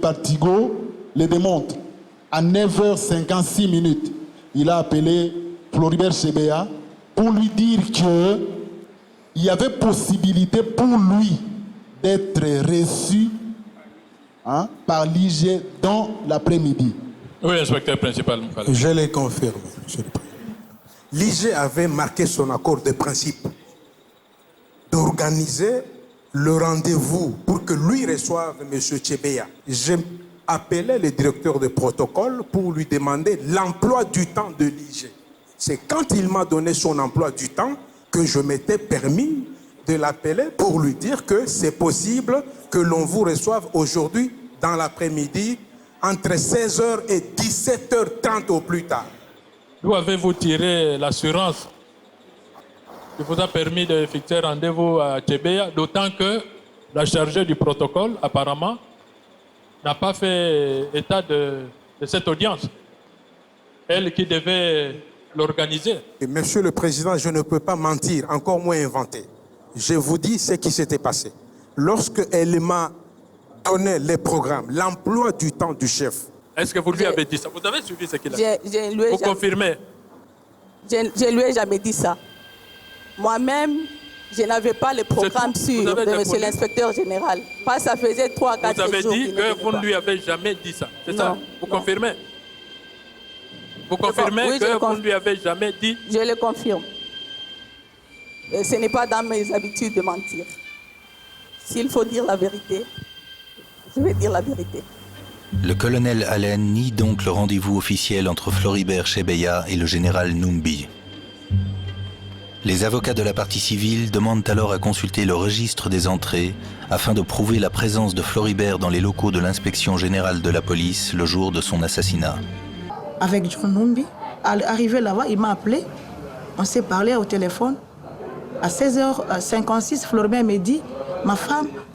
par Tigo le démontre. À 9h56, il a appelé Floribert Chebeya pour lui dire qu'il y avait possibilité pour lui d'être reçu par l'IG dans l'après-midi. Oui, inspecteur principal. Je les confirme, monsieur le président. L'IG avait marqué son accord de principe d'organiser le rendez-vous pour que lui reçoive M. Chebeya. J'ai appelé le directeur de protocole pour lui demander l'emploi du temps de l'IG. C'est quand il m'a donné son emploi du temps que je m'étais permis de l'appeler pour lui dire que c'est possible que l'on vous reçoive aujourd'hui dans l'après-midi entre 16h et 17h30 au plus tard. D'où avez-vous tiré l'assurance qui vous a permis d'effectuer un rendez-vous à Chebeya, d'autant que la chargée du protocole, apparemment, n'a pas fait état de cette audience. Elle qui devait l'organiser. Et monsieur le Président, je ne peux pas mentir, encore moins inventer. Je vous dis ce qui s'était passé. Lorsque elle m'a donné les programmes, l'emploi du temps du chef. Est-ce que vous lui avez dit ça? Vous avez suivi ce qu'il a dit? Vous confirmez? Je lui ai jamais dit ça. Moi-même, je n'avais pas le programme sur de monsieur l'inspecteur général. Pas ça faisait 3-4 jours. Vous avez dit que vous ne lui avez jamais dit ça. C'est ça? Vous confirmez? Vous confirmez que vous ne lui avez jamais dit? Je le confirme. Et ce n'est pas dans mes habitudes de mentir. S'il faut dire la vérité, je vais dire la vérité. Le colonel Allen nie donc le rendez-vous officiel entre Floribert Chebeya et le général Numbi. Les avocats de la partie civile demandent alors à consulter le registre des entrées afin de prouver la présence de Floribert dans les locaux de l'inspection générale de la police le jour de son assassinat. Avec John Numbi, arrivé là-bas, il m'a appelé. On s'est parlé au téléphone. À 16h56, Floribert me dit, ma femme